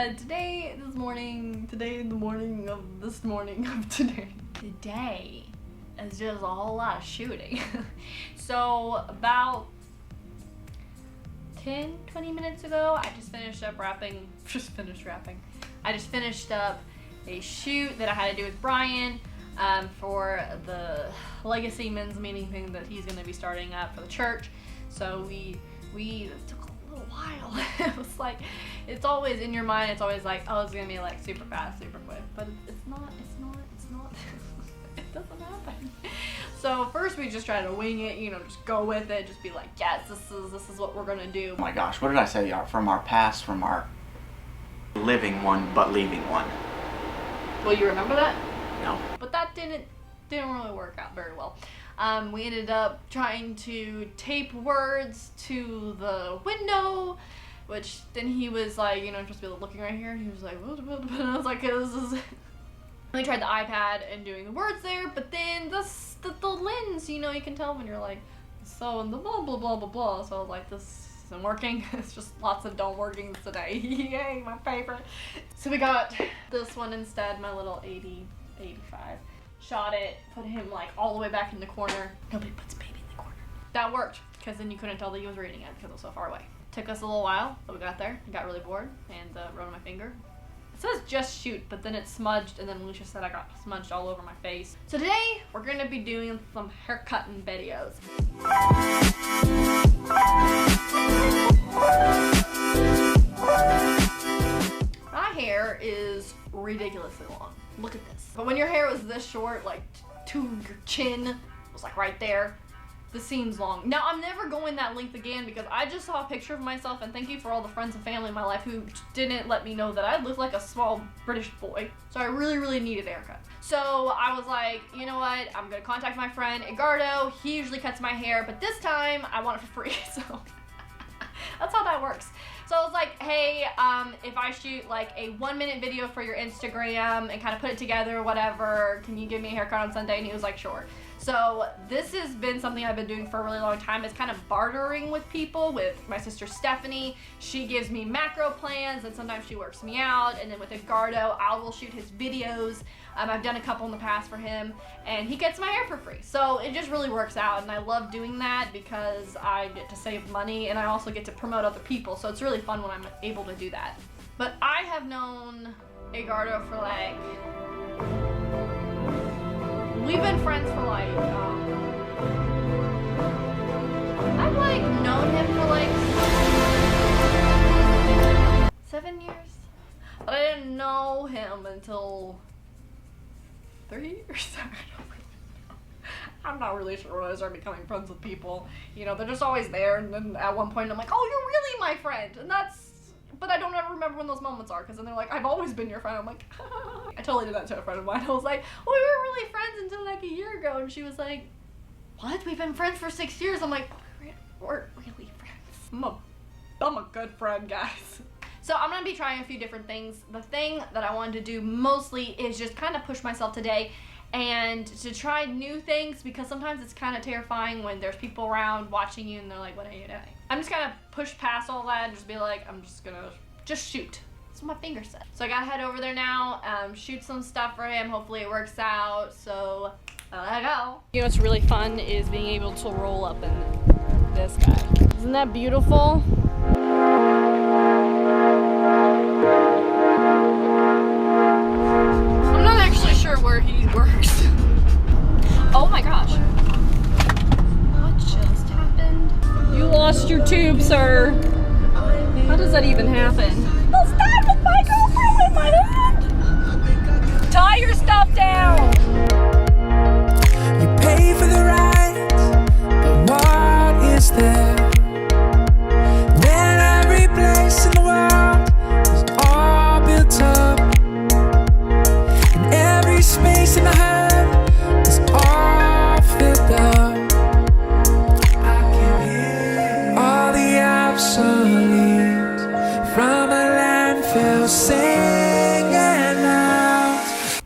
Today is just a whole lot of shooting. So about 10-20 minutes ago, I just finished up a shoot that I had to do with Brian for the Legacy Men's Meeting thing that he's going to be starting up for the church. So we took a little while. It was like, it's always in your mind, it's always like, oh, it's going to be like super fast, super quick, but it's not. It doesn't happen. So first we just try to wing it, just go with it, just be like, yes, this is what we're gonna do. Oh my gosh, what did I say? From our past, from our living one but leaving one. Well, you remember that? No. But that didn't really work out very well. We ended up trying to tape words to the window, which then he was like, just be looking right here, and he was like, what? And I was like, this is. We tried the iPad and doing the words there, but then the lens, you can tell when you're like, so and the blah blah blah blah blah. So I was like, this isn't working. It's just lots of don't workings today. Yay, my favorite. So we got this one instead, my little 85. Shot it, put him like all the way back in the corner. Nobody puts baby in the corner. That worked, because then you couldn't tell that he was reading it because it was so far away. Took us a little while, but we got there. I got really bored and wrote on my finger. It says just shoot, but then it smudged, and then Lucia said I got smudged all over my face. So today, we're gonna be doing some haircutting videos. My hair is ridiculously long. Look at this. But when your hair was this short, like to your chin, was like right there, this seems long. Now, I'm never going that length again because I just saw a picture of myself, and thank you for all the friends and family in my life who didn't let me know that I looked like a small British boy. So I really, really needed a haircut. So I was like, you know what? I'm gonna contact my friend Edgardo. He usually cuts my hair, but this time I want it for free. So that's how that works. So I was like, hey, if I shoot like a 1-minute video for your Instagram and kind of put it together, whatever, can you give me a haircut on Sunday? And he was like, sure. So this has been something I've been doing for a really long time. It's kind of bartering with people. With my sister Stephanie, she gives me macro plans, and sometimes she works me out. And then with Edgardo, I will shoot his videos. I've done a couple in the past for him, and he gets my hair for free. So it just really works out, and I love doing that because I get to save money, and I also get to promote other people. So it's really fun when I'm able to do that. But I have known Edgardo for like, we've been friends for like, I've like known him for like 7 years, but I didn't know him until 3 years. I'm not really sure when I started becoming friends with people. They're just always there, and then at one point I'm like, oh, you're really my friend, and but I don't ever remember when those moments are, because then they're like, I've always been your friend. I'm like, I totally did that to a friend of mine. I was like, well, we were really friends until like a year ago, and she was like, what? We've been friends for 6 years. I'm like, we're really friends. I'm a good friend, guys. So I'm gonna be trying a few different things. The thing that I wanted to do mostly is just kind of push myself today and to try new things, because sometimes it's kind of terrifying when there's people around watching you and they're like, what are you doing? I'm just gonna push past all that and just be like, I'm just gonna shoot. That's what my finger said. So I gotta head over there now, shoot some stuff for him. Hopefully it works out. So let's go. What's really fun is being able to roll up in this guy. Isn't that beautiful? I'm not actually sure where he works. Oh my gosh. What just happened? You lost your tube, sir. How does that even happen? I'll stand with my girlfriend with my hand. Tie your stuff down. You pay for the ride, but what is there? Then every place in the world is all built up, and every space in the heart is all filled up. I can hear all the obsolete from a landfill singing out.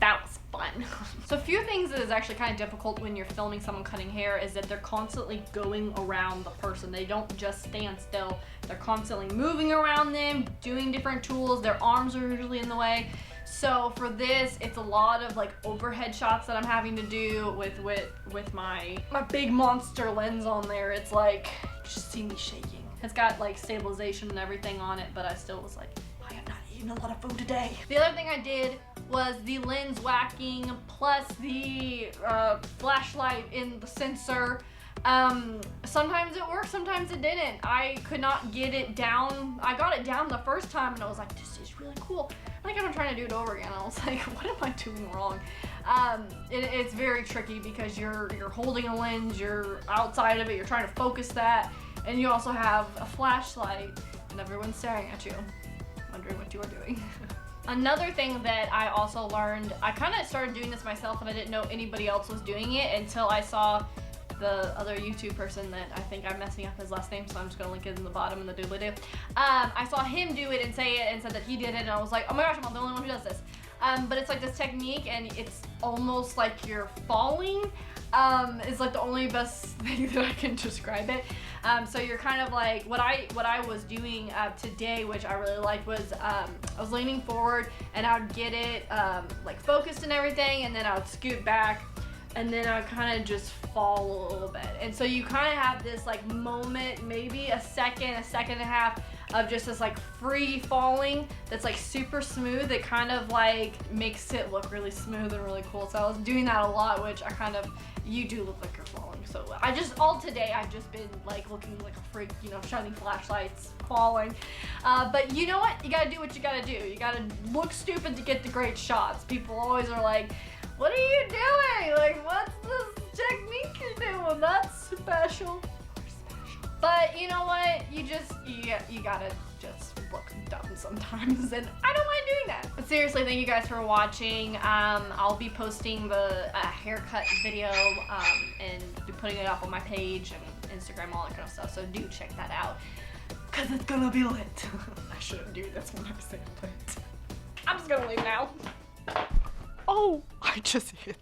That was fun. So a few things is is actually kind of difficult when you're filming someone cutting hair is that they're constantly going around the person. They don't just stand still. They're constantly moving around them, doing different tools. Their arms are usually in the way. So for this, it's a lot of like overhead shots that I'm having to do with my big monster lens on there. It's like, you just see me shaking. It's got like stabilization and everything on it, but I still was like, I have not eaten a lot of food today. The other thing I did was the lens whacking plus the flashlight in the sensor. Sometimes it worked, sometimes it didn't. I could not get it down. I got it down the first time and I was like, this is really cool. Like I'm trying to do it over again. I was like, what am I doing wrong? It's very tricky because you're holding a lens, you're outside of it, you're trying to focus that, and you also have a flashlight and everyone's staring at you, wondering what you are doing. Another thing that I also learned, I kind of started doing this myself and I didn't know anybody else was doing it until I saw the other YouTube person that I think I'm messing up his last name, so I'm just gonna link it in the bottom in the doobly-doo. I saw him do it and say it and said that he did it, and I was like, oh my gosh, I'm not the only one who does this. But it's like this technique and it's almost like you're falling. It's like the only best thing that I can describe it. So you're kind of like, what I was doing today, which I really liked, was I was leaning forward and I would get it like focused and everything, and then I would scoot back, and then I would kind of just fall a little bit. And so you kind of have this like moment, maybe a second and a half of just this like free falling that's like super smooth. It kind of like makes it look really smooth and really cool. So I was doing that a lot, which you do look like you're falling. So all today I've just been like looking like a freak, you know, shining flashlights, falling. But you know what? You gotta do what you gotta do. You gotta look stupid to get the great shots. People always are like, what are you doing? Like, what's this technique you're doing? That's special. But you know what? You gotta just look dumb sometimes, and I don't mind doing that. But seriously, thank you guys for watching. I'll be posting the haircut video and be putting it up on my page and Instagram, all that kind of stuff. So do check that out, cause it's gonna be lit. I shouldn't do this when I say lit. I'm just gonna leave now. Oh, I just hit